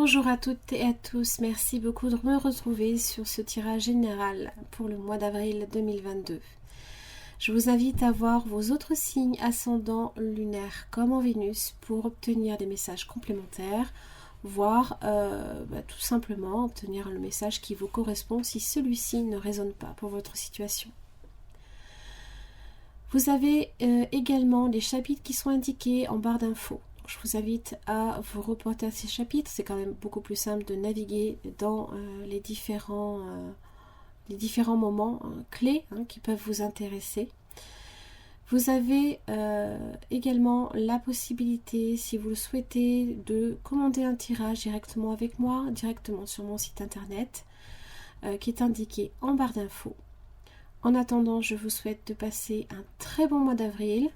Bonjour à toutes et à tous, merci beaucoup de me retrouver sur ce tirage général pour le mois d'avril 2022. Je vous invite à voir vos autres signes ascendants lunaires comme en Vénus pour obtenir des messages complémentaires, voire tout simplement obtenir le message qui vous correspond si celui-ci ne résonne pas pour votre situation. Vous avez également les chapitres qui sont indiqués en barre d'infos. Je vous invite à vous reporter à ces chapitres. C'est quand même beaucoup plus simple de naviguer dans les différents moments clés qui peuvent vous intéresser. Vous avez également la possibilité, si vous le souhaitez, de commander un tirage directement avec moi, directement sur mon site internet, qui est indiqué en barre d'infos. En attendant, je vous souhaite de passer un très bon mois d'avril.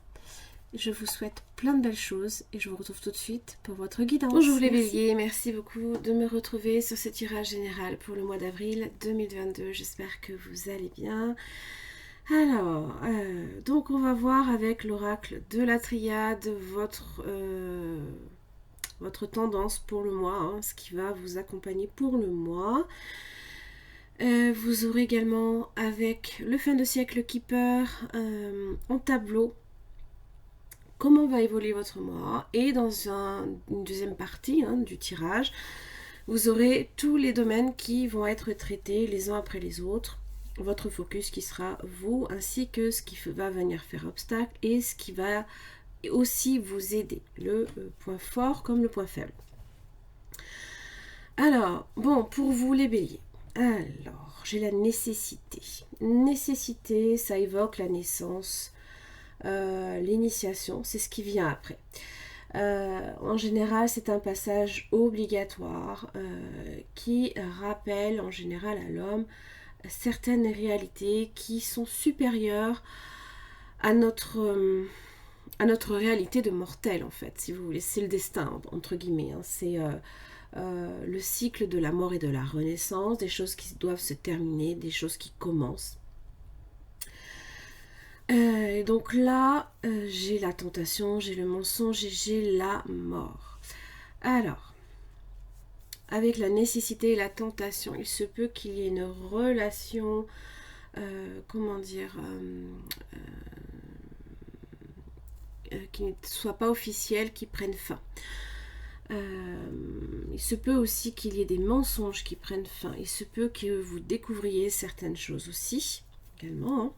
Je vous souhaite plein de belles choses et je vous retrouve tout de suite pour votre guidance. Bonjour les béliers, merci beaucoup de me retrouver sur ce tirage général pour le mois d'avril 2022. J'espère que vous allez bien. Alors, donc on va voir avec l'oracle de la triade votre tendance pour le mois, ce qui va vous accompagner pour le mois. Vous aurez également avec le fin de siècle Keeper en tableau comment va évoluer votre mois, et dans une deuxième partie du tirage, vous aurez tous les domaines qui vont être traités les uns après les autres, votre focus qui sera vous, ainsi que ce qui va venir faire obstacle et ce qui va aussi vous aider, le point fort comme le point faible. Alors, bon, pour vous les béliers, alors, j'ai la nécessité. Nécessité, ça évoque la naissance, l'initiation, c'est ce qui vient après. En général, c'est un passage obligatoire qui rappelle en général à l'homme certaines réalités qui sont supérieures à notre réalité de mortel, en fait, si vous voulez. C'est le destin, entre guillemets. C'est le cycle de la mort et de la renaissance, des choses qui doivent se terminer, des choses qui commencent. Et donc là, j'ai la tentation, j'ai le mensonge et j'ai la mort. Alors, avec la nécessité et la tentation, il se peut qu'il y ait une relation, qui ne soit pas officielle, qui prenne fin. Il se peut aussi qu'il y ait des mensonges qui prennent fin. Il se peut que vous découvriez certaines choses aussi, également.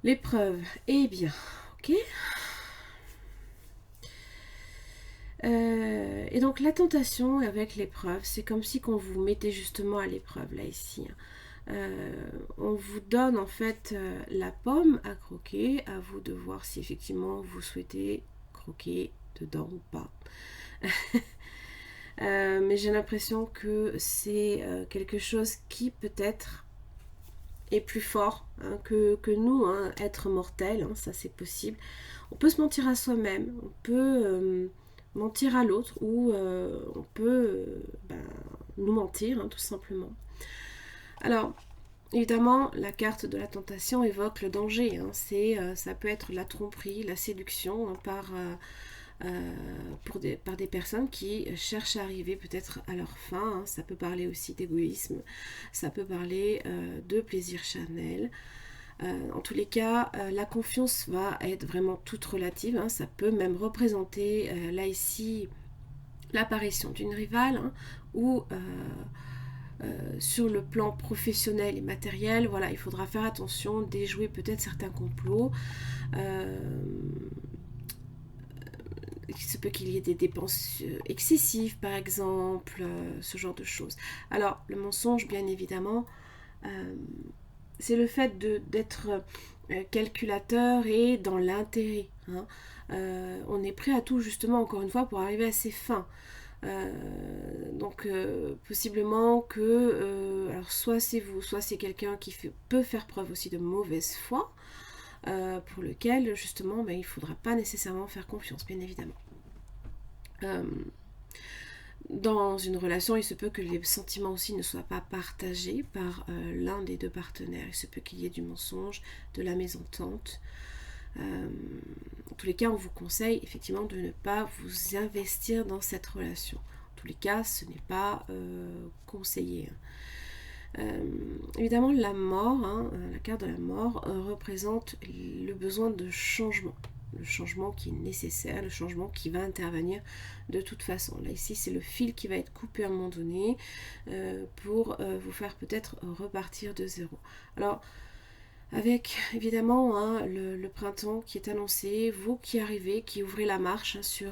L'épreuve, eh bien, ok. Et donc la tentation avec l'épreuve, c'est comme si qu'on vous mettait justement à l'épreuve, là, ici. On vous donne en fait la pomme à croquer, à vous de voir si effectivement vous souhaitez croquer dedans ou pas. Mais j'ai l'impression que c'est quelque chose qui peut-être est plus fort que nous, être mortel, ça c'est possible. On peut se mentir à soi-même, on peut mentir à l'autre, ou on peut nous mentir, tout simplement. Alors, évidemment, la carte de la tentation évoque le danger. Ça peut être la tromperie, la séduction par des personnes qui cherchent à arriver peut-être à leur fin. Ça peut parler aussi d'égoïsme, ça peut parler de plaisir charnel. En tous les cas, la confiance va être vraiment toute relative. Ça peut même représenter, là ici, l'apparition d'une rivale, ou sur le plan professionnel et matériel, voilà, il faudra faire attention, déjouer peut-être certains complots. Il se peut qu'il y ait des dépenses excessives, par exemple, ce genre de choses. Alors, le mensonge, bien évidemment, c'est le fait d'être calculateur et dans l'intérêt. On est prêt à tout, justement, encore une fois, pour arriver à ses fins. Donc possiblement que alors soit c'est vous, soit c'est quelqu'un qui peut faire preuve aussi de mauvaise foi, pour lequel justement il ne faudra pas nécessairement faire confiance, bien évidemment. Dans une relation, il se peut que les sentiments aussi ne soient pas partagés par l'un des deux partenaires. Il se peut qu'il y ait du mensonge, de la mésentente. tous les cas, on vous conseille effectivement de ne pas vous investir dans cette relation. En tous les cas, ce n'est pas conseillé. Évidemment, la mort, la carte de la mort, représente le besoin de changement. Le changement qui est nécessaire, le changement qui va intervenir de toute façon. Là, ici, c'est le fil qui va être coupé à un moment donné pour vous faire peut-être repartir de zéro. Alors, avec évidemment le printemps qui est annoncé, vous qui arrivez, qui ouvrez la marche sur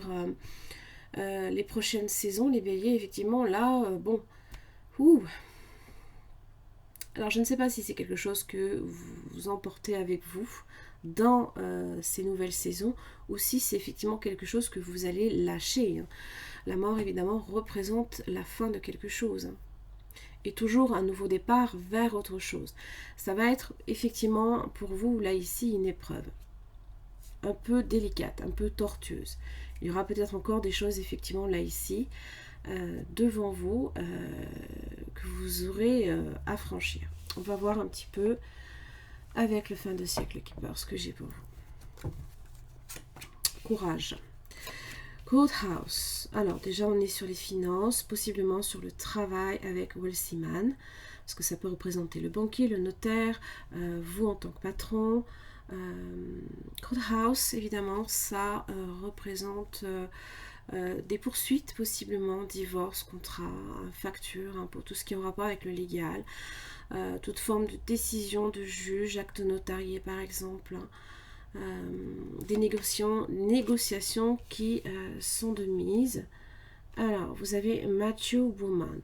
les prochaines saisons, les béliers, effectivement, là, bon, alors je ne sais pas si c'est quelque chose que vous emportez avec vous dans ces nouvelles saisons, ou si c'est effectivement quelque chose que vous allez lâcher. La mort, évidemment, représente la fin de quelque chose. Et toujours un nouveau départ vers autre chose. Ça va être effectivement pour vous, là ici, une épreuve. Un peu délicate, un peu tortueuse. Il y aura peut-être encore des choses, effectivement, là ici, devant vous, que vous aurez à franchir. On va voir un petit peu avec le fin de siècle Keeper ce que j'ai pour vous. Courage. Courthouse. Alors déjà on est sur les finances, possiblement sur le travail avec Wealthy Man, parce que ça peut représenter le banquier, le notaire, vous en tant que patron. Courthouse, évidemment, ça représente des poursuites, possiblement divorce, contrat, facture, pour tout ce qui est en rapport avec le légal, toute forme de décision de juge, acte notarié par exemple, des négociations qui sont de mise. Alors, vous avez Macho Woman.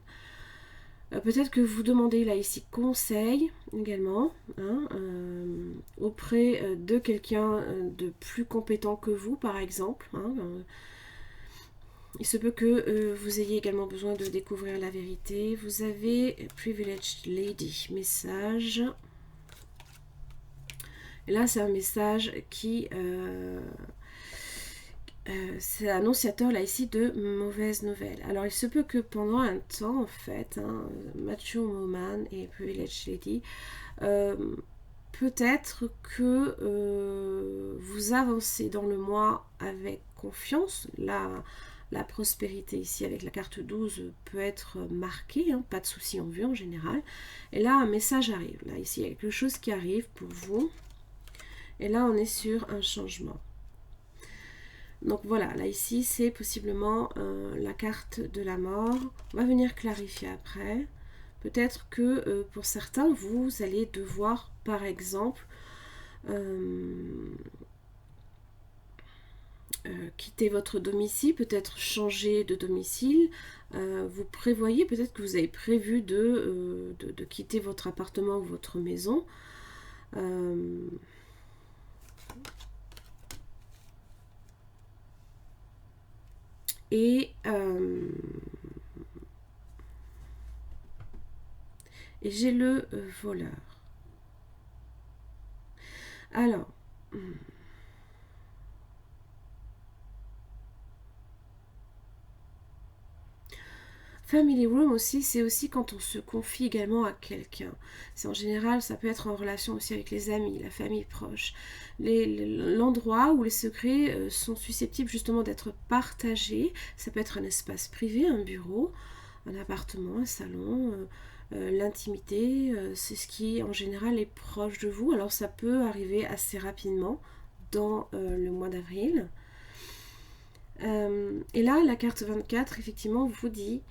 Peut-être que vous demandez là ici conseil également auprès de quelqu'un de plus compétent que vous par exemple. Il se peut que vous ayez également besoin de découvrir la vérité. Vous avez Privileged Lady, message. Et là, c'est un message qui... c'est annonciateur là ici de mauvaises nouvelles. Alors, il se peut que pendant un temps, en fait, Macho Woman et Privileged Lady, peut-être que vous avancez dans le mois avec confiance. La prospérité ici avec la carte 12 peut être marquée, pas de souci en vue en général. Et là, un message arrive. Là, ici, il y a quelque chose qui arrive pour vous. Et là, on est sur un changement. Donc voilà, là ici, c'est possiblement la carte de la mort. On va venir clarifier après. Peut-être que pour certains, vous allez devoir, par exemple, quitter votre domicile, peut-être changer de domicile. Vous prévoyez, peut-être que vous avez prévu de quitter votre appartement ou votre maison. Et j'ai le voleur. Alors, Family Room aussi, c'est aussi quand on se confie également à quelqu'un. C'est en général, ça peut être en relation aussi avec les amis, la famille proche. L'endroit où les secrets sont susceptibles justement d'être partagés. Ça peut être un espace privé, un bureau, un appartement, un salon, l'intimité. C'est ce qui en général est proche de vous. Alors ça peut arriver assez rapidement dans le mois d'avril. Et là, la carte 24, effectivement, vous dit...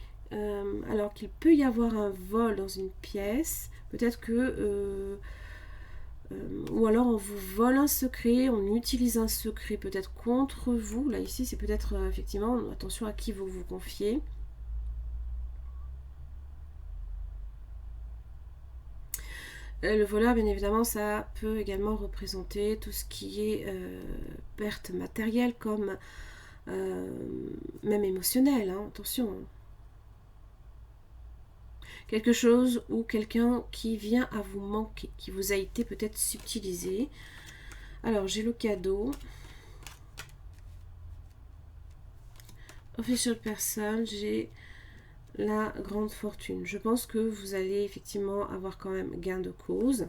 alors qu'il peut y avoir un vol dans une pièce, peut-être que ou alors on vous vole un secret, on utilise un secret peut-être contre vous. Là ici c'est peut-être effectivement, attention à qui vous vous confiez. Le voleur, bien évidemment, ça peut également représenter tout ce qui est perte matérielle comme même émotionnelle, attention. Quelque chose ou quelqu'un qui vient à vous manquer, qui vous a été peut-être subtilisé. Alors, j'ai le cadeau. Official person, j'ai la grande fortune. Je pense que vous allez effectivement avoir quand même gain de cause.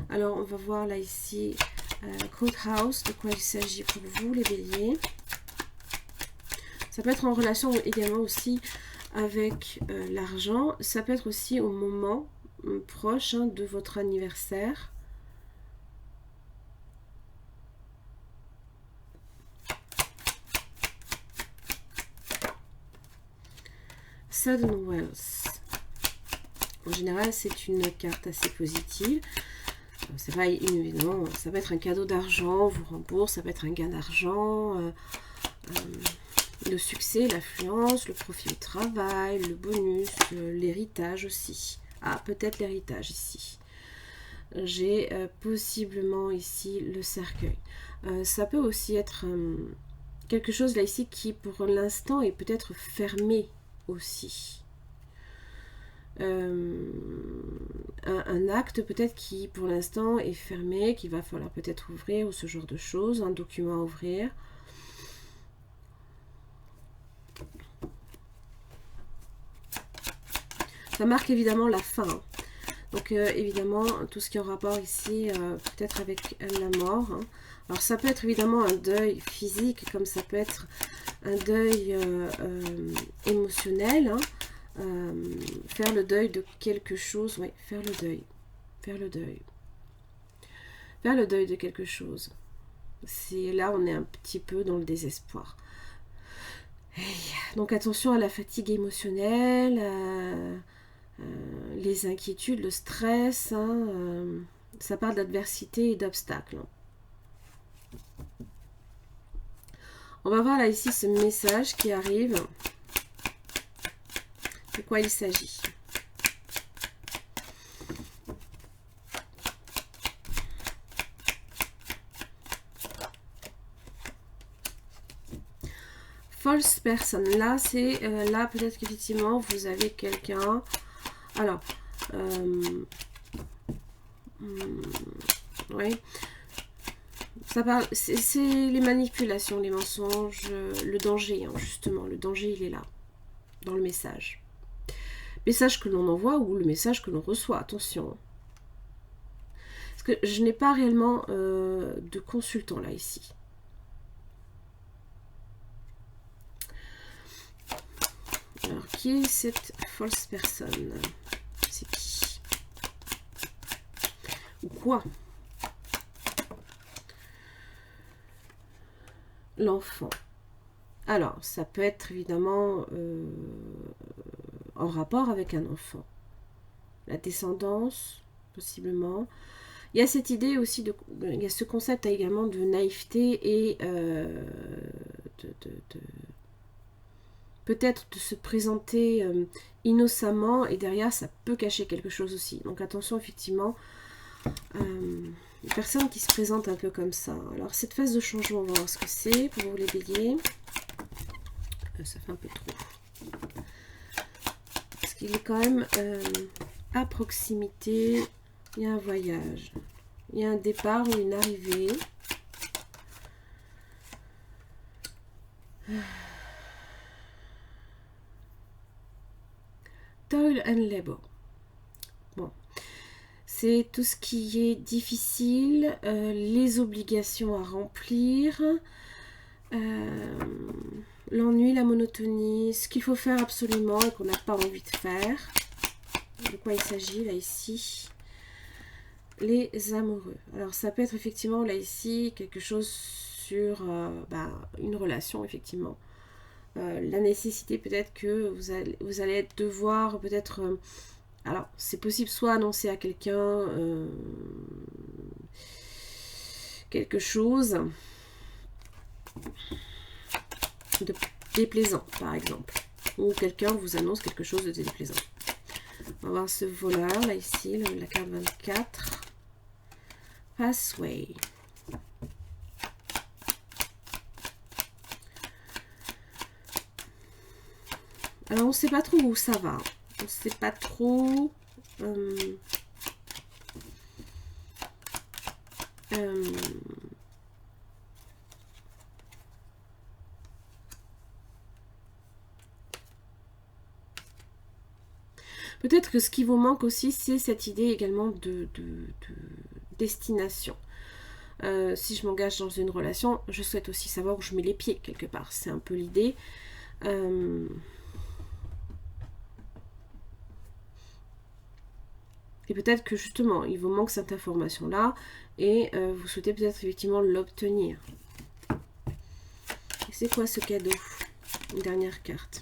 Alors, on va voir là ici Courthouse, de quoi il s'agit pour vous les béliers. Ça peut être en relation également aussi avec l'argent. Ça peut être aussi au moment proche de votre anniversaire. Sudden Wealth. En général, c'est une carte assez positive. C'est pas évidemment, ça peut être un cadeau d'argent, vous rembourse, ça peut être un gain d'argent, le succès, l'affluence, le profit au travail, le bonus, l'héritage aussi. Ah, peut-être l'héritage ici. J'ai possiblement ici le cercueil. Ça peut aussi être quelque chose là ici qui pour l'instant est peut-être fermé aussi. Un acte peut-être qui pour l'instant est fermé, qu'il va falloir peut-être ouvrir ou ce genre de choses, un document à ouvrir. Ça marque évidemment la fin. Donc évidemment tout ce qui est en rapport ici peut-être avec la mort. Alors ça peut être évidemment un deuil physique comme ça peut être un deuil émotionnel. Faire le deuil de quelque chose, oui, faire le deuil de quelque chose. C'est là on est un petit peu dans le désespoir. Donc attention à la fatigue émotionnelle, les inquiétudes, le stress, ça parle d'adversité et d'obstacles. On va voir là ici ce message qui arrive. De quoi il s'agit? False person. Là, c'est là peut-être qu'effectivement vous avez quelqu'un. Alors, oui. Ça parle. C'est les manipulations, les mensonges, le danger, justement. Le danger, il est là, dans le message. Message que l'on envoie ou le message que l'on reçoit, attention. Parce que je n'ai pas réellement de consultant là, ici. Alors, qui est cette false person? C'est qui? Ou quoi? L'enfant. Alors, ça peut être évidemment en rapport avec un enfant. La descendance, possiblement. Il y a cette idée aussi, il y a ce concept également de naïveté et peut-être de se présenter innocemment et derrière ça peut cacher quelque chose aussi. Donc attention effectivement, une personne qui se présente un peu comme ça. Alors cette phase de changement, on va voir ce que c'est pour vous les béliers. Ça fait un peu trop. Parce qu'il est quand même à proximité. Il y a un voyage. Il y a un départ ou une arrivée. Toil and labor. Bon. C'est tout ce qui est difficile, les obligations à remplir, l'ennui, la monotonie, ce qu'il faut faire absolument et qu'on n'a pas envie de faire. De quoi il s'agit là ici? Les amoureux. Alors ça peut être effectivement là ici quelque chose sur une relation effectivement. La nécessité peut-être que vous allez devoir peut-être... alors c'est possible soit annoncer à quelqu'un quelque chose de déplaisant par exemple. Ou quelqu'un vous annonce quelque chose de déplaisant. On va voir ce voleur là ici, la carte 24. Passway. Alors on ne sait pas trop où ça va. On ne sait pas trop. Peut-être que ce qui vous manque aussi, c'est cette idée également de destination. Si je m'engage dans une relation, je souhaite aussi savoir où je mets les pieds quelque part. C'est un peu l'idée. Et peut-être que justement, il vous manque cette information-là et vous souhaitez peut-être effectivement l'obtenir. Et c'est quoi ce cadeau? Une dernière carte.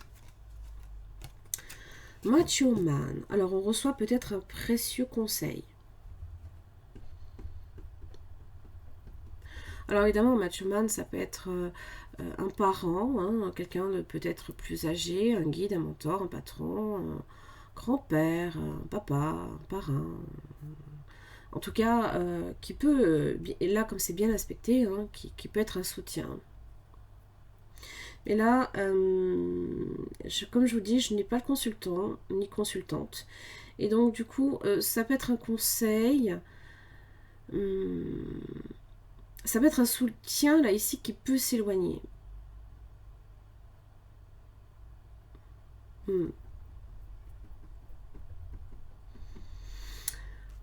Macho Man. Alors, on reçoit peut-être un précieux conseil. Alors, évidemment, Macho Man, ça peut être un parent, hein, quelqu'un de peut-être plus âgé, un guide, un mentor, un patron, un grand-père, un papa, un parrain. En tout cas, qui peut, et là, comme c'est bien aspecté, hein, qui peut être un soutien. Et là, comme je vous dis, je n'ai pas le consultant, ni consultante. Et donc, du coup, ça peut être un conseil. Ça peut être un soutien, là, ici, qui peut s'éloigner.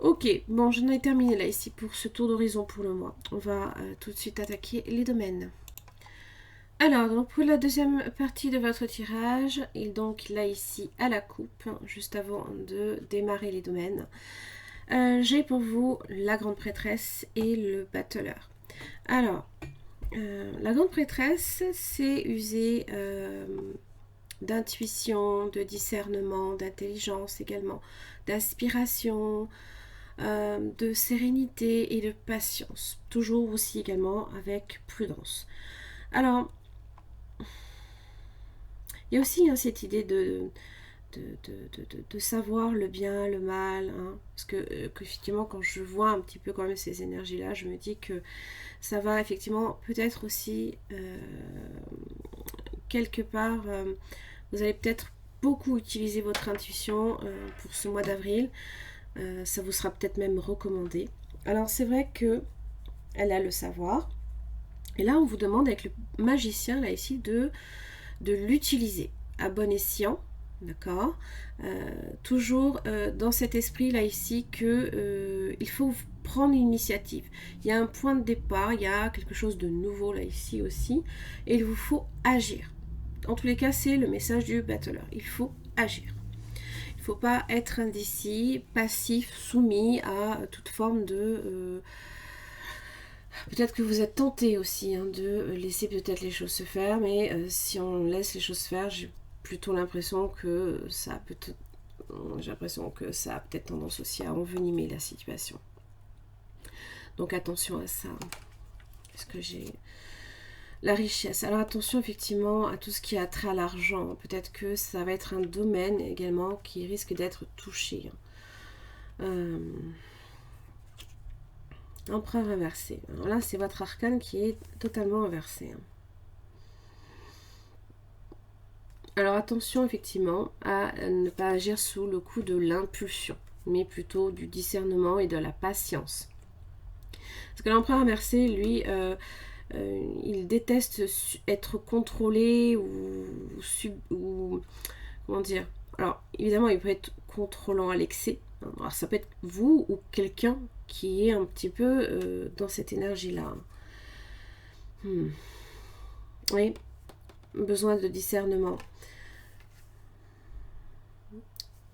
Ok, bon, j'en ai terminé, là, ici, pour ce tour d'horizon pour le mois. On va tout de suite attaquer les domaines. Alors, donc pour la deuxième partie de votre tirage, il donc là ici à la coupe, juste avant de démarrer les domaines, j'ai pour vous la grande prêtresse et le battleur. Alors, la grande prêtresse, c'est user d'intuition, de discernement, d'intelligence également, d'inspiration, de sérénité et de patience. Toujours aussi également avec prudence. Alors, il y a aussi hein, cette idée de savoir le bien, le mal. Hein, parce que effectivement, quand je vois un petit peu quand même ces énergies-là, je me dis que ça va effectivement peut-être aussi quelque part, vous allez peut-être beaucoup utiliser votre intuition pour ce mois d'avril. Ça vous sera peut-être même recommandé. Alors c'est vrai que elle a le savoir. Et là, on vous demande avec le magicien, là ici, de l'utiliser à bon escient, d'accord, toujours dans cet esprit là ici que il faut prendre l'initiative. Il y a un point de départ, il y a quelque chose de nouveau là ici aussi, et il vous faut agir. En tous les cas, c'est le message du battleur. Il faut agir. Il ne faut pas être indécis, passif, soumis à toute forme de peut-être que vous êtes tenté aussi hein, de laisser peut-être les choses se faire, mais si on laisse les choses se faire, j'ai plutôt l'impression que ça a peut-être, j'ai l'impression que ça a peut-être tendance aussi à envenimer la situation. Donc attention à ça. Parce que j'ai la richesse. Alors attention effectivement à tout ce qui a trait à l'argent. Peut-être que ça va être un domaine également qui risque d'être touché. Empereur inversé. Alors là, c'est votre arcane qui est totalement inversé. Alors attention effectivement à ne pas agir sous le coup de l'impulsion, mais plutôt du discernement et de la patience. Parce que l'empereur inversé, lui, il déteste être contrôlé ou comment dire. Alors évidemment, il peut être contrôlant à l'excès. Alors ça peut être vous ou quelqu'un qui est un petit peu dans cette énergie-là. Oui, besoin de discernement.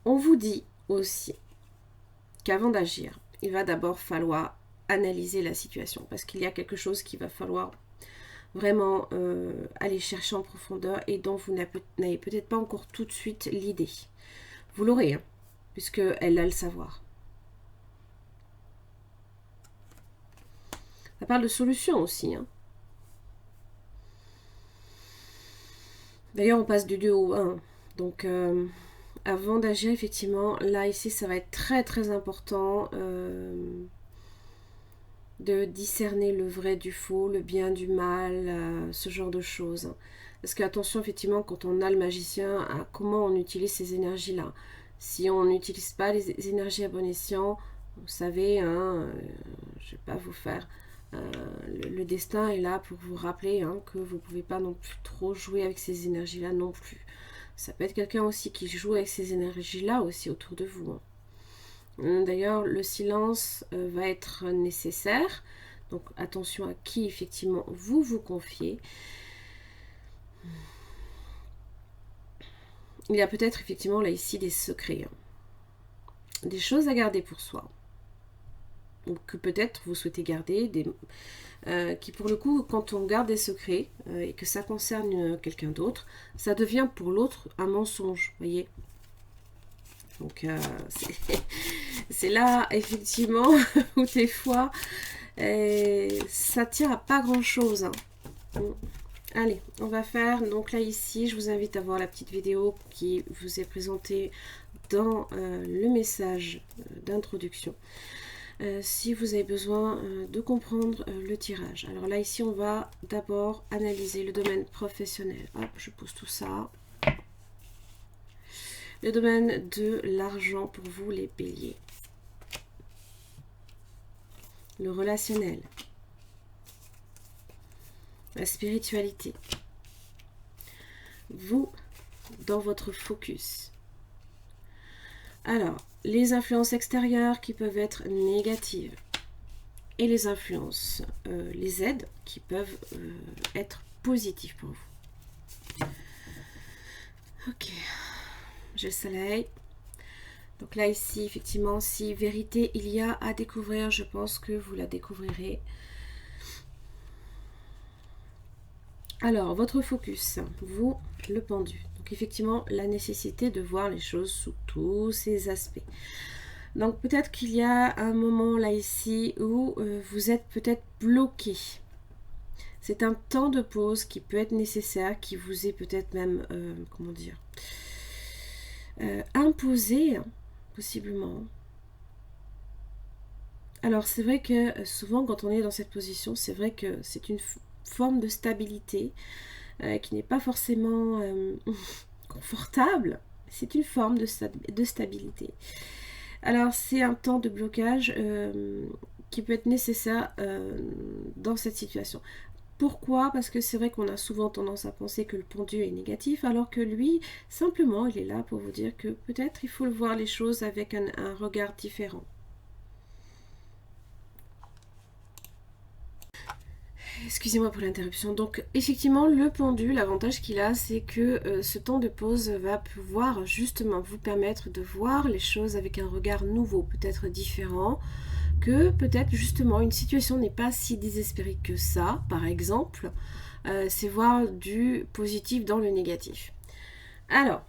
On vous dit aussi qu'avant d'agir, il va d'abord falloir analyser la situation parce qu'il y a quelque chose qu'il va falloir vraiment aller chercher en profondeur et dont vous n'avez peut-être pas encore tout de suite l'idée. Vous l'aurez, hein, puisqu'elle a le savoir. Ça parle de solution aussi. Hein. D'ailleurs, on passe du 2 au 1. Donc, avant d'agir, effectivement, là, ici, ça va être très, très important de discerner le vrai du faux, le bien du mal, ce genre de choses. Parce que, attention, effectivement, quand on a le magicien, à comment on utilise ces énergies-là. Si on n'utilise pas les énergies à bon escient, vous savez, hein, je ne vais pas vous faire... le destin est là pour vous rappeler hein, que vous ne pouvez pas non plus trop jouer avec ces énergies-là non plus. Ça peut être quelqu'un aussi qui joue avec ces énergies-là aussi autour de vous. Hein. D'ailleurs, le silence va être nécessaire Donc attention à qui effectivement vous vous confiez. Il y a peut-être effectivement là ici des secrets, hein. Des choses à garder pour soi. Ou que peut-être vous souhaitez garder, qui pour le coup, quand on garde des secrets et que ça concerne quelqu'un d'autre, ça devient pour l'autre un mensonge, voyez. Donc c'est là effectivement où des fois ça tire à pas grand chose, hein. Allez, on va faire, donc là ici je vous invite à voir la petite vidéo qui vous est présentée dans le message d'introduction. Si vous avez besoin de comprendre le tirage. Alors là ici on va d'abord analyser le domaine professionnel. Hop, je pose tout ça. Le domaine de l'argent pour vous les béliers. Le relationnel. La spiritualité. Vous, dans votre focus. Alors, les influences extérieures qui peuvent être négatives. Et les influences, les aides qui peuvent être positives pour vous. Ok. J'ai le soleil. Donc là, ici, effectivement, si vérité il y a à découvrir, je pense que vous la découvrirez. Alors, votre focus, vous, le pendu. Donc, effectivement, la nécessité de voir les choses sous tous ces aspects. Donc, peut-être qu'il y a un moment là, ici, où vous êtes peut-être bloqué. C'est un temps de pause qui peut être nécessaire, qui vous est peut-être même, comment dire, imposé, possiblement. Alors, c'est vrai que souvent, quand on est dans cette position, c'est vrai que c'est une forme de stabilité qui n'est pas forcément confortable. C'est une forme de stabilité. Alors, c'est un temps de blocage qui peut être nécessaire dans cette situation. Pourquoi? Parce que c'est vrai qu'on a souvent tendance à penser que le pendu est négatif, alors que lui, simplement, il est là pour vous dire que peut-être il faut le voir les choses avec un regard différent. Excusez-moi pour l'interruption. Donc, effectivement, le pendu, l'avantage qu'il a, c'est que ce temps de pause va pouvoir justement vous permettre de voir les choses avec un regard nouveau, peut-être différent, que peut-être justement une situation n'est pas si désespérée que ça, par exemple. C'est voir du positif dans le négatif. Alors,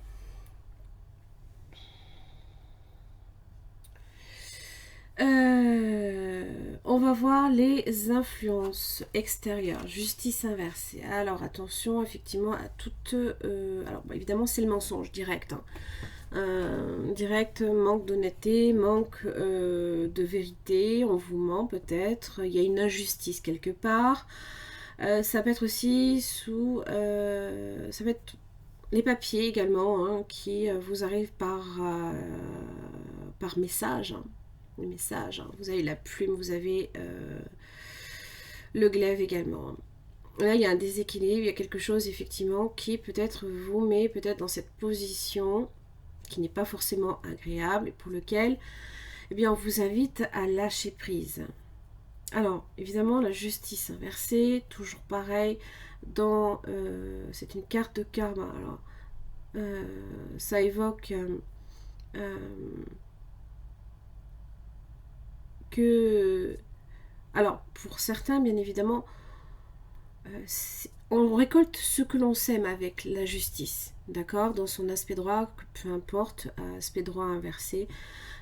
on va voir les influences extérieures, justice inversée. Alors attention effectivement à toutes... alors évidemment c'est le mensonge direct. Direct, manque d'honnêteté, manque de vérité, on vous ment peut-être, il y a une injustice quelque part. Ça peut être aussi sous... ça peut être les papiers également hein, qui vous arrivent par message. Hein. Les messages, hein. Vous avez la plume, vous avez le glaive également. Là, il y a un déséquilibre, il y a quelque chose effectivement qui peut-être vous met peut-être dans cette position qui n'est pas forcément agréable et pour lequel eh bien, on vous invite à lâcher prise. Alors, évidemment, la justice inversée, toujours pareil, dans c'est une carte de karma. Alors, ça évoque que... Alors, pour certains, bien évidemment, on récolte ce que l'on sème avec la justice, d'accord? Dans son aspect droit, peu importe, aspect droit inversé.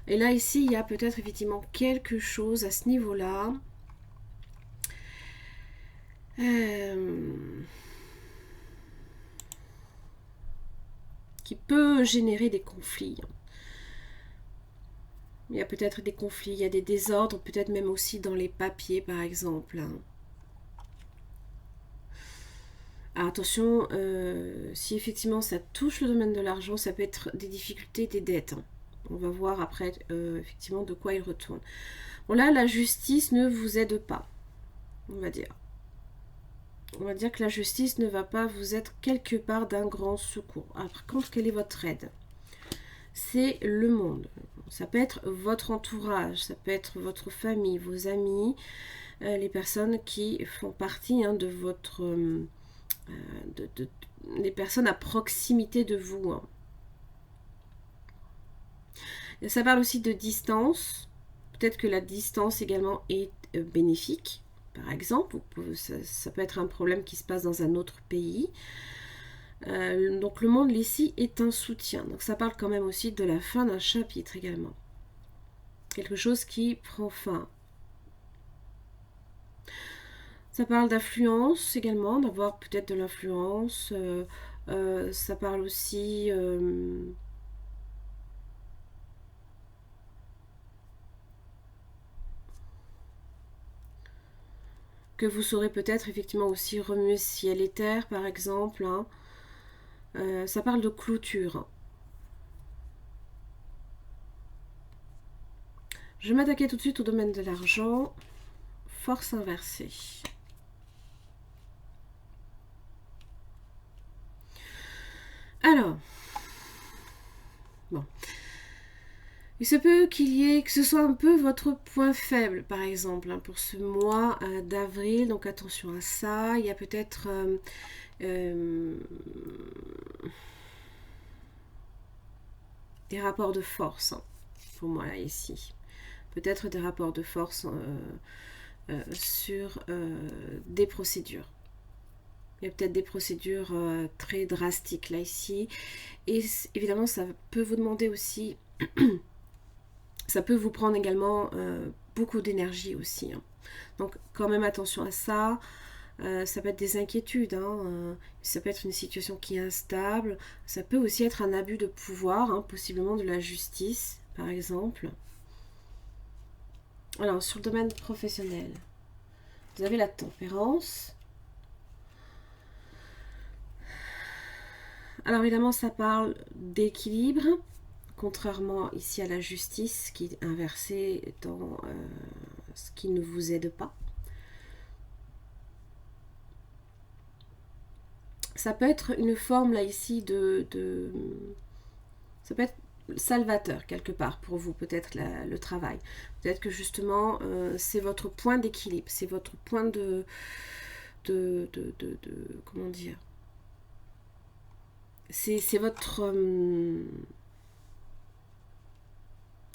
Et là, ici, il y a peut-être effectivement quelque chose à ce niveau-là. Qui peut générer des conflits. Il y a peut-être des conflits, il y a des désordres, peut-être même aussi dans les papiers, par exemple. Alors attention, si effectivement ça touche le domaine de l'argent, ça peut être des difficultés, des dettes. On va voir après effectivement de quoi il retourne. Bon là, la justice ne vous aide pas, on va dire. On va dire que la justice ne va pas vous être quelque part d'un grand secours. Alors, par contre, quelle est votre aide? C'est le monde. Ça peut être votre entourage, ça peut être votre famille, vos amis, les personnes qui font partie de votre... les personnes à proximité de vous. Et ça parle aussi de distance. Peut-être que la distance également est bénéfique. Par exemple, ça peut être un problème qui se passe dans un autre pays. Donc le monde ici est un soutien. Donc ça parle quand même aussi de la fin d'un chapitre également. Quelque chose qui prend fin. Ça parle d'influence également, d'avoir peut-être de l'influence. Ça parle aussi... que vous saurez peut-être effectivement aussi remuer ciel et terre, par exemple. Ça parle de clôture. Je vais m'attaquer tout de suite au domaine de l'argent. Force inversée. Alors, bon. Il se peut que ce soit un peu votre point faible, par exemple, pour ce mois d'avril. Donc attention à ça. Il y a peut-être des rapports de force, pour moi, là, ici. Peut-être des rapports de force sur des procédures. Il y a peut-être des procédures très drastiques, là, ici. Et évidemment, ça peut vous demander aussi... Ça peut vous prendre également beaucoup d'énergie aussi. Donc quand même attention à ça. Ça peut être des inquiétudes. Ça peut être une situation qui est instable. Ça peut aussi être un abus de pouvoir, possiblement de la justice, par exemple. Alors sur le domaine professionnel, vous avez la tempérance. Alors évidemment, ça parle d'équilibre. Contrairement ici à la justice qui est inversée dans ce qui ne vous aide pas. Ça peut être une forme là ici ça peut être salvateur quelque part pour vous, peut-être le travail. Peut-être que justement c'est votre point d'équilibre, c'est votre point de comment dire, c'est votre...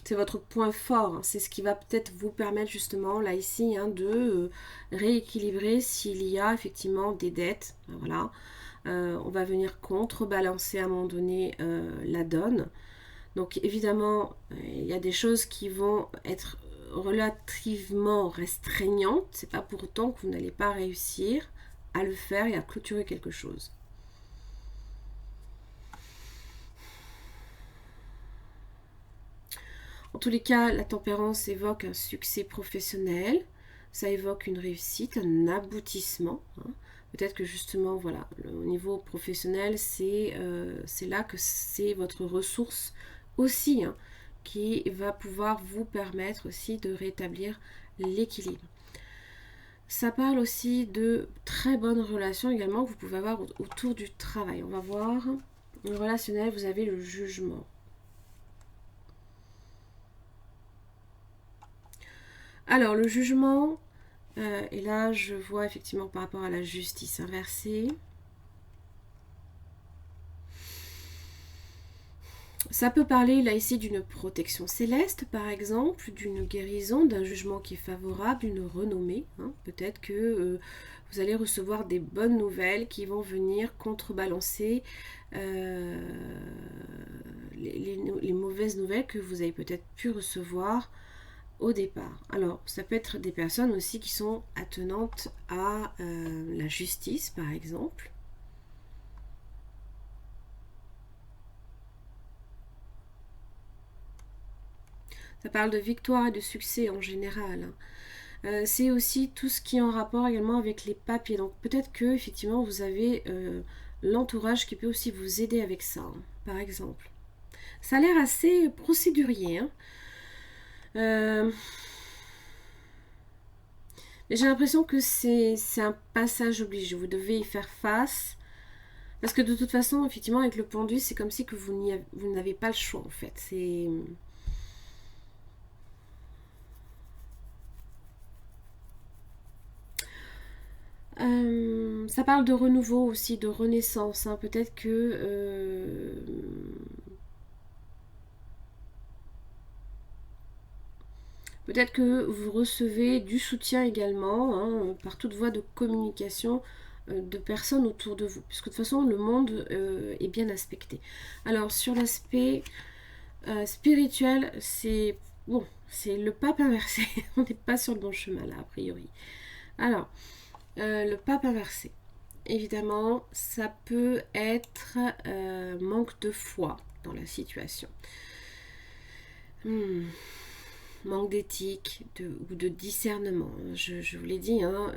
c'est votre point fort, c'est ce qui va peut-être vous permettre justement là ici de rééquilibrer s'il y a effectivement des dettes. Voilà, on va venir contrebalancer à un moment donné la donne. Donc évidemment, il y a des choses qui vont être relativement restreignantes. C'est pas pour autant que vous n'allez pas réussir à le faire et à clôturer quelque chose. En tous les cas, la tempérance évoque un succès professionnel, ça évoque une réussite, un aboutissement. Peut-être que justement, voilà, au niveau professionnel, c'est là que c'est votre ressource aussi, qui va pouvoir vous permettre aussi de rétablir l'équilibre. Ça parle aussi de très bonnes relations également que vous pouvez avoir autour du travail. On va voir, le relationnel, vous avez le jugement. Alors, le jugement, et là, je vois effectivement par rapport à la justice inversée. Ça peut parler là ici d'une protection céleste, par exemple, d'une guérison, d'un jugement qui est favorable, d'une renommée. Peut-être que vous allez recevoir des bonnes nouvelles qui vont venir contrebalancer les mauvaises nouvelles que vous avez peut-être pu recevoir au départ. Alors, ça peut être des personnes aussi qui sont attenantes à la justice, par exemple. Ça parle de victoire et de succès en général. C'est aussi tout ce qui est en rapport également avec les papiers. Donc, peut-être que effectivement, vous avez l'entourage qui peut aussi vous aider avec ça, par exemple. Ça a l'air assez procédurier, mais j'ai l'impression que c'est un passage obligé. Vous devez y faire face. Parce que de toute façon, effectivement, avec le pendu, c'est comme si que vous n'avez pas le choix, en fait. Ça parle de renouveau aussi, de renaissance, hein. Peut-être que vous recevez du soutien également, hein, par toute voie de communication de personnes autour de vous, puisque de toute façon le monde est bien aspecté. Alors sur l'aspect spirituel, c'est bon, c'est le pape inversé. On n'est pas sur le bon chemin là, a priori. Alors, le pape inversé. Évidemment, ça peut être manque de foi dans la situation. Manque d'éthique ou de discernement. Je vous l'ai dit, hein,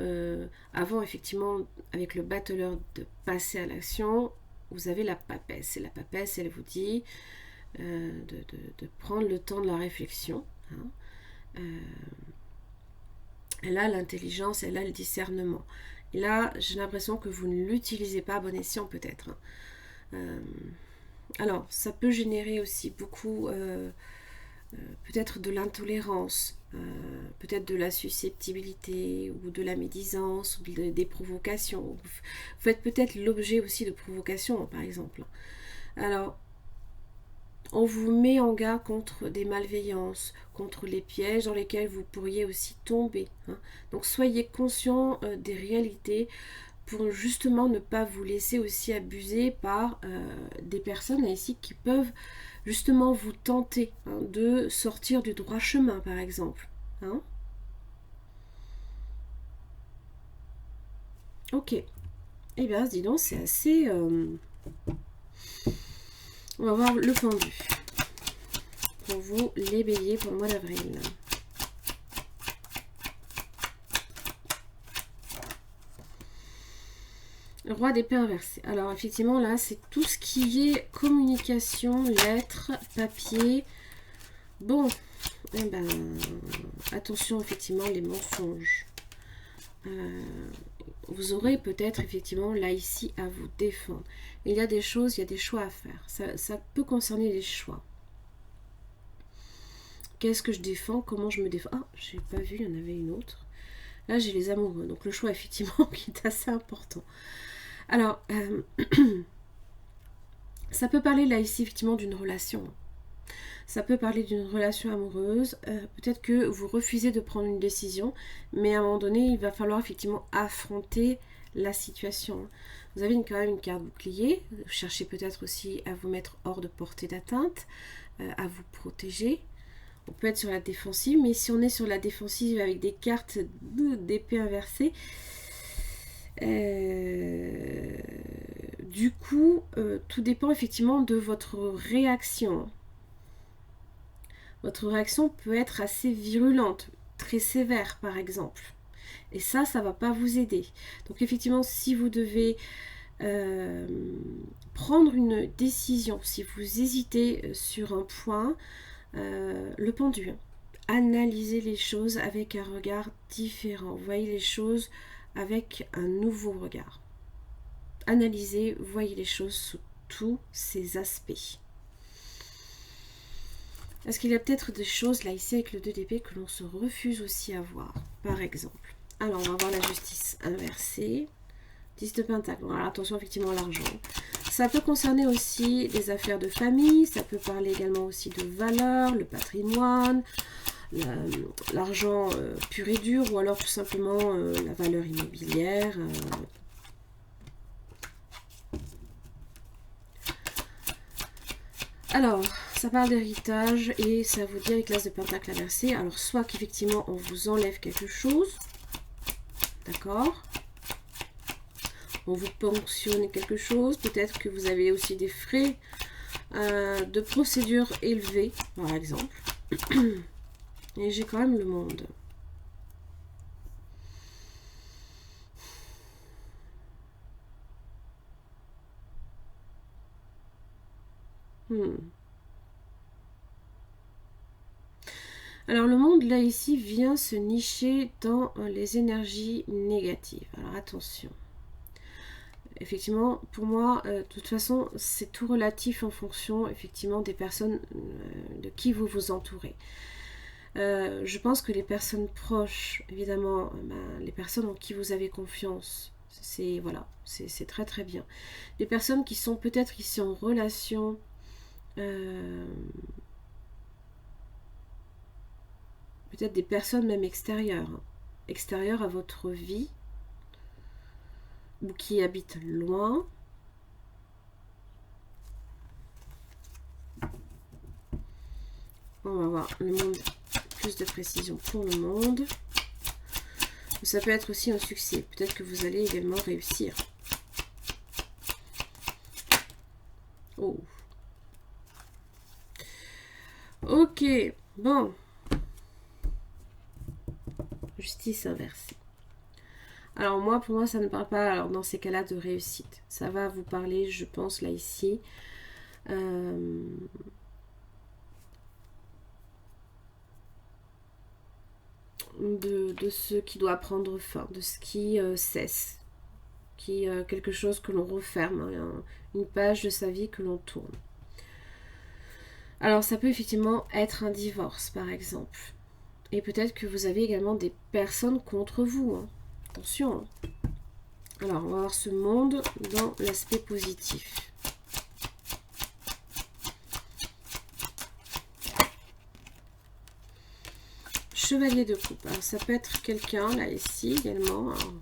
avant effectivement, avec le battleur de passer à l'action, vous avez la papesse. Et la papesse, elle vous dit de prendre le temps de la réflexion. Hein. Elle a l'intelligence, elle a le discernement. Et là, j'ai l'impression que vous ne l'utilisez pas à bon escient peut-être. Alors, ça peut générer aussi beaucoup, peut-être de l'intolérance, peut-être de la susceptibilité ou de la médisance ou des provocations. Vous faites peut-être l'objet aussi de provocations, par exemple. Alors, on vous met en garde contre des malveillances, contre les pièges dans lesquels vous pourriez aussi tomber. Hein. Donc soyez conscient des réalités pour justement ne pas vous laisser aussi abuser par des personnes ici qui peuvent justement vous tenter, hein, de sortir du droit chemin par exemple. Hein. Ok. Eh bien, dis donc, c'est assez... On va voir le pendu pour vous, les béliers, pour le mois d'avril. Le roi d'épée inversé. Alors, effectivement, là, c'est tout ce qui est communication, lettres, papier. Bon, eh ben, attention, effectivement, les mensonges. Vous aurez peut-être, effectivement, là, ici, à vous défendre. Il y a des choses, il y a des choix à faire. Ça peut concerner les choix. Qu'est-ce que je défends? Comment je me défends? Ah, j'ai pas vu, il y en avait une autre. Là, j'ai les amoureux. Donc, le choix, effectivement, qui est assez important. Alors, ça peut parler, là, ici, effectivement, d'une relation. Ça peut parler d'une relation amoureuse. Peut-être que vous refusez de prendre une décision, mais à un moment donné, il va falloir, effectivement, affronter la situation. Vous avez quand même une carte bouclier. Vous cherchez peut-être aussi à vous mettre hors de portée d'atteinte, à vous protéger. On peut être sur la défensive, mais si on est sur la défensive avec des cartes d'épée inversée, du coup, tout dépend effectivement de votre réaction. Votre réaction peut être assez virulente, très sévère par exemple. Et ça ne va pas vous aider. Donc effectivement, si vous devez prendre une décision, si vous hésitez sur un point, le pendu, analysez les choses avec un regard différent. Voyez les choses avec un nouveau regard. Analysez, voyez les choses sous tous ces aspects. Est-ce qu'il y a peut-être des choses, là, ici, avec le 2 d'épée, que l'on se refuse aussi à voir, par exemple? Alors, on va voir la justice inversée. 10 de pentacle. Alors, attention, effectivement, à l'argent. Ça peut concerner aussi des affaires de famille. Ça peut parler également aussi de valeurs, le patrimoine, l'argent pur et dur, ou alors tout simplement la valeur immobilière. Alors, ça parle d'héritage et ça vous dit avec l'as de pentacle inversé. Alors, soit qu'effectivement, on vous enlève quelque chose. D'accord? On vous ponctionne quelque chose. Peut-être que vous avez aussi des frais de procédure élevés, par exemple. Et j'ai quand même le monde. Alors le monde là ici vient se nicher dans les énergies négatives. Alors attention. Effectivement, pour moi, de toute façon, c'est tout relatif en fonction effectivement des personnes de qui vous vous entourez. Je pense que les personnes proches, évidemment, les personnes en qui vous avez confiance, C'est voilà, c'est très très bien. Des personnes qui sont peut-être ici en relation, peut-être des personnes même extérieures, hein, extérieures à votre vie, ou qui habitent loin. On va voir le monde, plus de précision pour le monde. Ça peut être aussi un succès. Peut-être que vous allez également réussir. Oh. Ok, bon. Justice inversée. Alors moi, pour moi, ça ne parle pas, alors dans ces cas-là, de réussite. Ça va vous parler, je pense, là, ici. De ce qui doit prendre fin, de ce qui cesse. Quelque chose que l'on referme, hein, une page de sa vie que l'on tourne. Alors ça peut effectivement être un divorce, par exemple. Et peut-être que vous avez également des personnes contre vous. Hein. Attention. Hein. Alors, on va voir ce monde dans l'aspect positif. Chevalier de coupe. Alors, ça peut être quelqu'un, là, ici, également. Alors,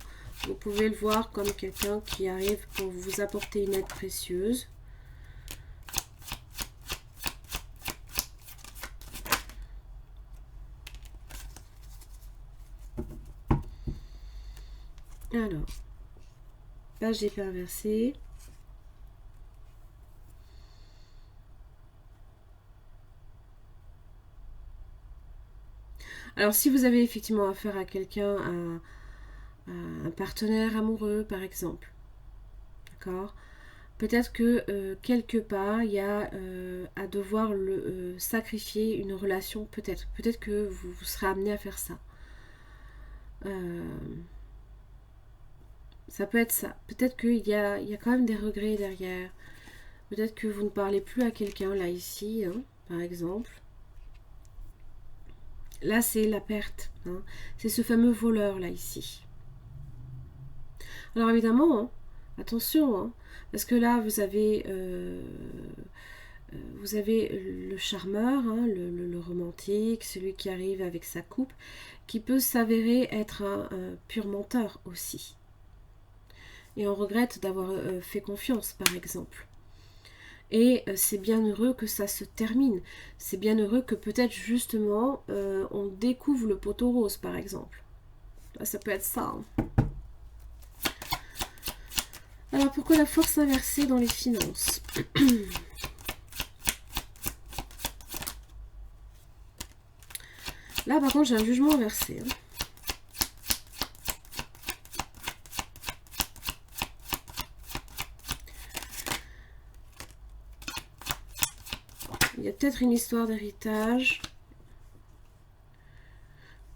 vous pouvez le voir comme quelqu'un qui arrive pour vous apporter une aide précieuse. Alors, page d'épée inversée. Alors, si vous avez effectivement affaire à quelqu'un, à un partenaire amoureux, par exemple, d'accord ? Peut-être que quelque part, il y a à devoir sacrifier une relation, peut-être. Peut-être que vous serez amené à faire ça. Ça peut être ça. Peut-être qu'il y a quand même des regrets derrière. Peut-être que vous ne parlez plus à quelqu'un, là, ici, hein, par exemple. Là, c'est la perte. Hein. C'est ce fameux voleur, là, ici. Alors, évidemment, hein, attention, hein, parce que là, vous avez le charmeur, hein, le romantique, celui qui arrive avec sa coupe, qui peut s'avérer être un pur menteur aussi. Et on regrette d'avoir fait confiance, par exemple. Et c'est bien heureux que ça se termine. C'est bien heureux que peut-être justement on découvre le poteau rose, par exemple. Là, ça peut être ça. Hein. Alors, pourquoi la force inversée dans les finances? Là, par contre, j'ai un jugement inversé. Hein. Il y a peut-être une histoire d'héritage.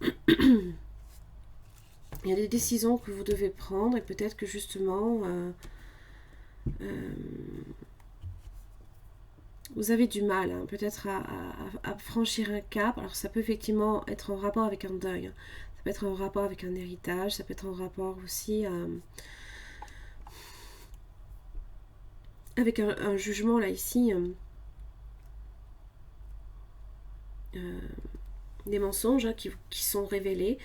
Il y a des décisions que vous devez prendre et peut-être que justement vous avez du mal hein, peut-être à franchir un cap. Alors ça peut effectivement être en rapport avec un deuil. Hein. Ça peut être en rapport avec un héritage. Ça peut être en rapport aussi avec un jugement là ici. Des mensonges hein, qui sont révélés.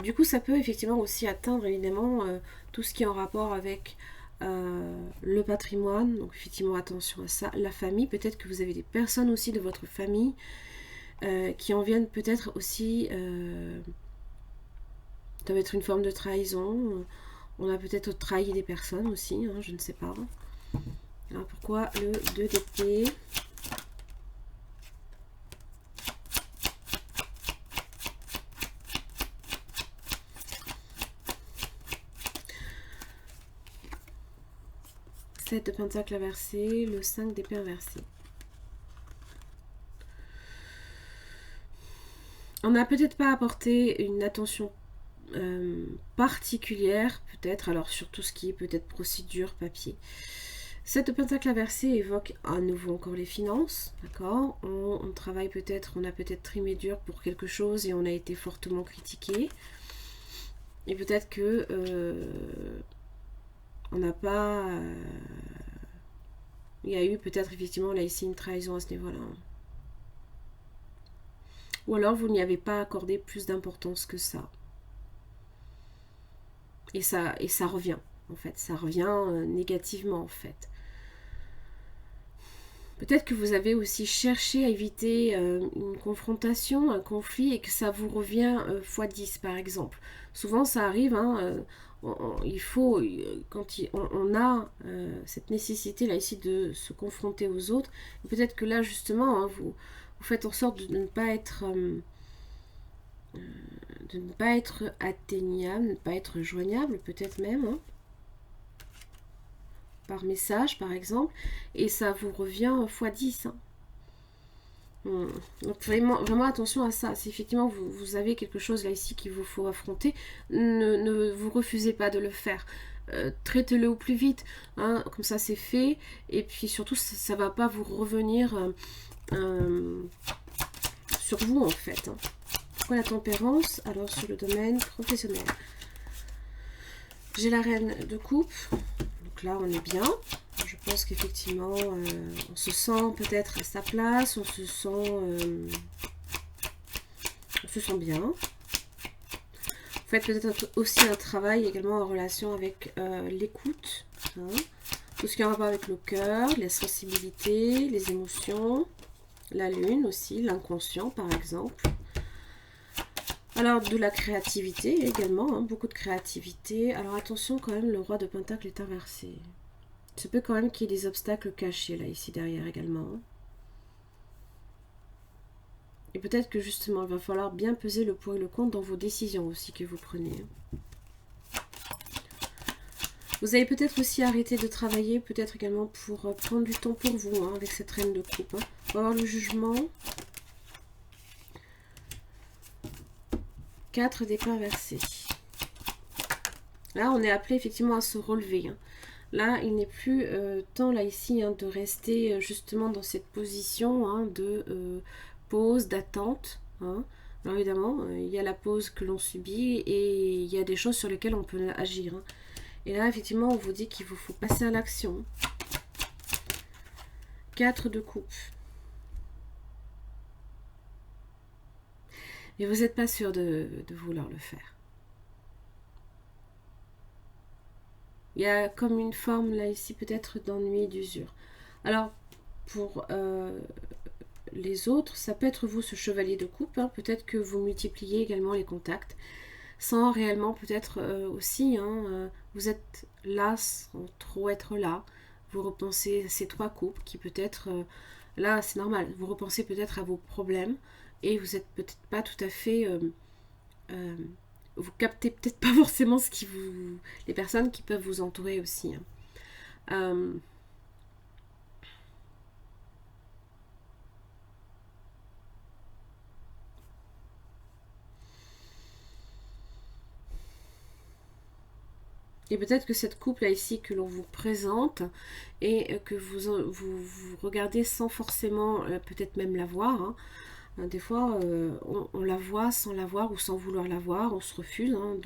Du coup, ça peut effectivement aussi atteindre évidemment tout ce qui est en rapport avec le patrimoine. Donc effectivement, attention à ça. La famille, peut-être que vous avez des personnes aussi de votre famille qui en viennent peut-être aussi... ça va être une forme de trahison. On a peut-être trahi des personnes aussi, hein, je ne sais pas. Alors pourquoi le 2 d'épée ? De pentacle inversé, le 5 d'épée inversé. On n'a peut-être pas apporté une attention particulière, peut-être, alors sur tout ce qui est peut-être procédure, papier. 7 de pentacle inversé évoque à nouveau encore les finances, d'accord. On travaille peut-être, on a peut-être trimé dur pour quelque chose et on a été fortement critiqué. Et peut-être que On n'a pas... il y a eu peut-être effectivement là ici une trahison à ce niveau-là. Ou alors vous n'y avez pas accordé plus d'importance que ça. Et ça revient, en fait. Ça revient négativement, en fait. Peut-être que vous avez aussi cherché à éviter une confrontation, un conflit, et que ça vous revient x10, par exemple. Souvent, ça arrive, hein, il faut, quand on a cette nécessité-là ici de se confronter aux autres, peut-être que là, justement, hein, vous faites en sorte de ne pas être... de ne pas être atteignable, de ne pas être joignable, peut-être même, hein, par message par exemple, et ça vous revient x10. Hein. Donc vraiment attention à ça. Si effectivement vous avez quelque chose là ici qu'il vous faut affronter, ne vous refusez pas de le faire. Traitez-le au plus vite, hein, comme ça c'est fait, et puis surtout ça va pas vous revenir sur vous en fait. Hein. La tempérance, alors sur le domaine professionnel. J'ai la reine de coupe, donc là on est bien. Je pense qu'effectivement on se sent peut-être à sa place, on se sent bien. Vous faites peut-être aussi un travail également en relation avec l'écoute, hein, tout ce qui a un rapport avec le cœur, la sensibilité, les émotions, la lune aussi, l'inconscient par exemple. Alors, de la créativité également, hein, beaucoup de créativité. Alors, attention quand même, le roi de Pentacle est inversé. Il se peut quand même qu'il y ait des obstacles cachés, là, ici, derrière également. Hein. Et peut-être que, justement, il va falloir bien peser le pour et le contre dans vos décisions aussi que vous prenez. Vous avez peut-être aussi arrêté de travailler, peut-être également pour prendre du temps pour vous, hein, avec cette reine de coupe. Hein. On va voir le jugement. 4 d'épée inversée. Là, on est appelé effectivement à se relever. Hein. Là, il n'est plus temps, là, ici, hein, de rester justement dans cette position hein, de pause, d'attente. Hein. Alors, évidemment, il y a la pause que l'on subit et il y a des choses sur lesquelles on peut agir. Hein. Et là, effectivement, on vous dit qu'il vous faut passer à l'action. 4 de coupe. Mais vous n'êtes pas sûr de vouloir le faire. Il y a comme une forme là ici peut-être d'ennui, d'usure. Alors pour les autres, ça peut être vous ce chevalier de coupe. Hein, peut-être que vous multipliez également les contacts sans réellement peut-être aussi. Hein, vous êtes là sans trop être là. Vous repensez à ces 3 coupes qui peut-être... là c'est normal. Vous repensez peut-être à vos problèmes. Et vous n'êtes peut-être pas tout à fait... vous captez peut-être pas forcément ce qui vous... les personnes qui peuvent vous entourer aussi. Hein. Et peut-être que cette coupe là ici que l'on vous présente et que vous regardez sans forcément peut-être même la voir. Hein. Des fois, on la voit sans la voir ou sans vouloir la voir. On se refuse hein,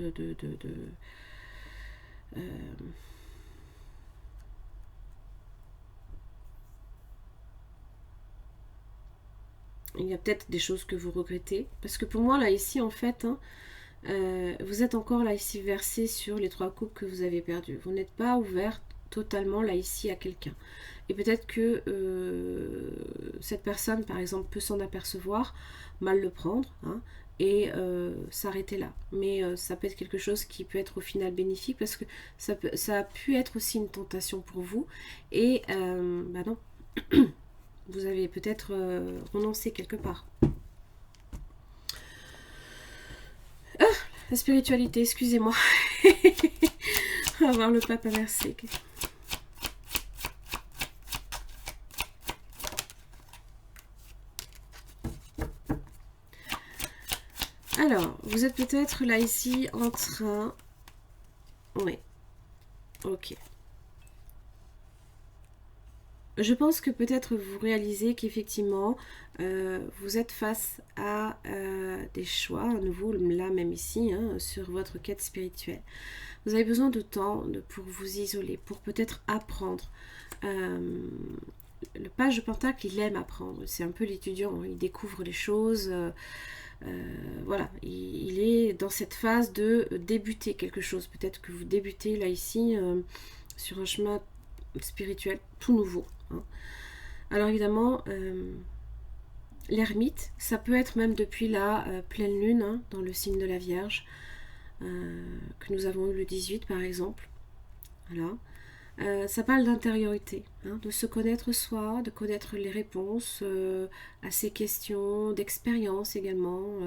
il y a peut-être des choses que vous regrettez. Parce que pour moi, là, ici, en fait, hein, vous êtes encore, là, ici, versé sur les 3 coupes que vous avez perdues. Vous n'êtes pas ouvert totalement, là, ici, à quelqu'un. Et peut-être que cette personne, par exemple, peut s'en apercevoir, mal le prendre, hein, et s'arrêter là. Mais ça peut être quelque chose qui peut être au final bénéfique parce que ça a pu être aussi une tentation pour vous. Et bah non, vous avez peut-être renoncé quelque part. Ah, la spiritualité, excusez-moi. On va voir le pape inversé. Alors, vous êtes peut-être là ici en train... Oui. Ok. Je pense que peut-être vous réalisez qu'effectivement, vous êtes face à des choix, à nouveau, là même ici, hein, sur votre quête spirituelle. Vous avez besoin de temps pour vous isoler, pour peut-être apprendre. Le page de Pentacle, il aime apprendre. C'est un peu l'étudiant, hein, il découvre les choses. Voilà, il est dans cette phase de débuter quelque chose. Peut-être que vous débutez là ici sur un chemin spirituel tout nouveau. Hein. Alors évidemment, l'ermite, ça peut être même depuis la pleine lune, hein, dans le signe de la Vierge, que nous avons eu le 18 par exemple. Voilà. Ça parle d'intériorité, hein, de se connaître soi, de connaître les réponses à ces questions, d'expérience également.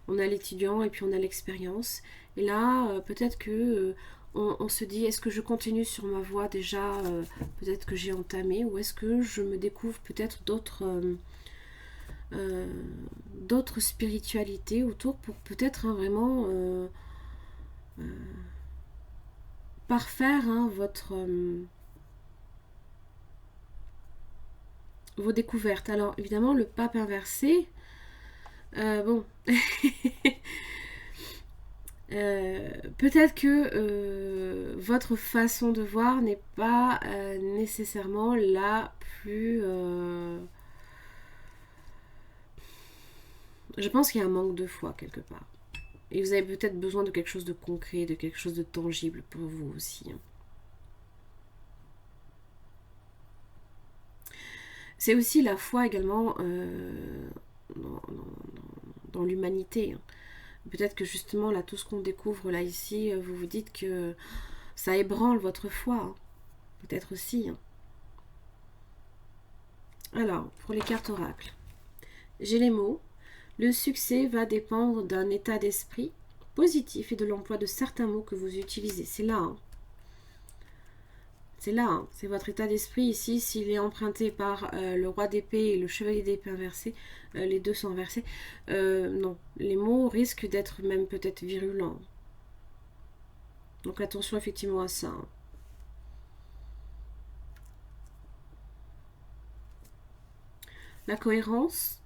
On a l'étudiant et puis on a l'expérience. Et là, peut-être que on se dit, est-ce que je continue sur ma voie déjà, peut-être que j'ai entamé, ou est-ce que je me découvre peut-être d'autres spiritualités autour pour peut-être hein, vraiment parfaire hein, vos découvertes. Alors évidemment le pape inversé, bon, peut-être que votre façon de voir n'est pas nécessairement la plus... je pense qu'il y a un manque de foi quelque part. Et vous avez peut-être besoin de quelque chose de concret, de quelque chose de tangible pour vous aussi. Hein. C'est aussi la foi également dans l'humanité. Hein. Peut-être que justement, là, tout ce qu'on découvre là ici, vous vous dites que ça ébranle votre foi. Hein. Peut-être aussi. Hein. Alors, pour les cartes oracles, j'ai les mots. Le succès va dépendre d'un état d'esprit positif et de l'emploi de certains mots que vous utilisez. C'est là. Hein. C'est là. Hein. C'est votre état d'esprit ici. S'il est emprunté par le roi d'épée et le chevalier d'épée inversé, les deux sont inversés. Non. Les mots risquent d'être même peut-être virulents. Donc attention effectivement à ça. Hein. La cohérence.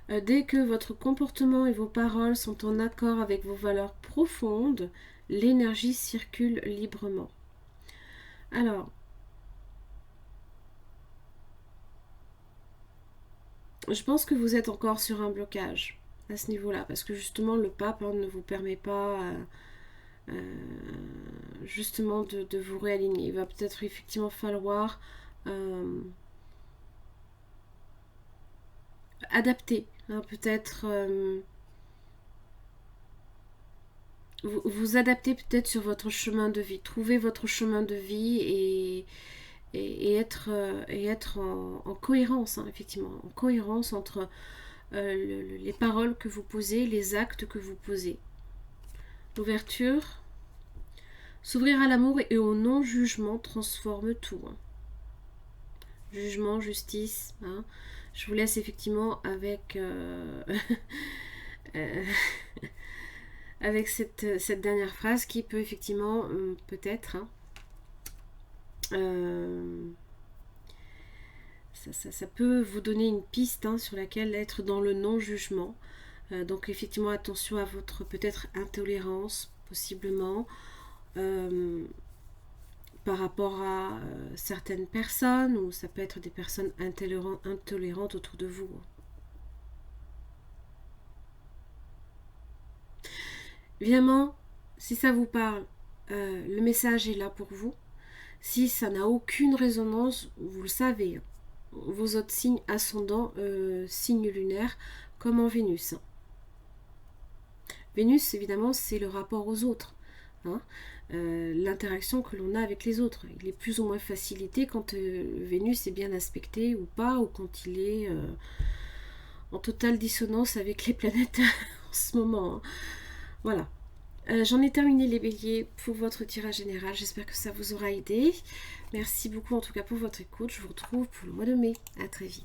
Dès que votre comportement et vos paroles sont en accord avec vos valeurs profondes, l'énergie circule librement. Alors, je pense que vous êtes encore sur un blocage à ce niveau-là, parce que justement le pape hein, ne vous permet pas justement de vous réaligner. Il va peut-être effectivement falloir adapter, hein, peut-être vous adapter peut-être sur votre chemin de vie, trouver votre chemin de vie et être en cohérence, hein, effectivement, en cohérence entre les paroles que vous posez, les actes que vous posez. L'ouverture, s'ouvrir à l'amour et au non-jugement transforme tout. Hein. Jugement, justice, hein. Je vous laisse effectivement avec avec cette dernière phrase qui peut effectivement peut-être hein, ça peut vous donner une piste hein, sur laquelle être dans le non-jugement. Donc effectivement attention à votre peut-être intolérance possiblement par rapport à certaines personnes ou ça peut être des personnes intolérantes autour de vous. Évidemment, si ça vous parle, le message est là pour vous. Si ça n'a aucune résonance, vous le savez, hein, vos autres signes ascendants, signes lunaires, comme en Vénus. Vénus, évidemment, c'est le rapport aux autres. Hein, l'interaction que l'on a avec les autres. Il est plus ou moins facilité quand Vénus est bien aspecté ou pas, ou quand il est en totale dissonance avec les planètes en ce moment. Hein. Voilà. J'en ai terminé les béliers pour votre tirage général. J'espère que ça vous aura aidé. Merci beaucoup en tout cas pour votre écoute. Je vous retrouve pour le mois de mai. À très vite.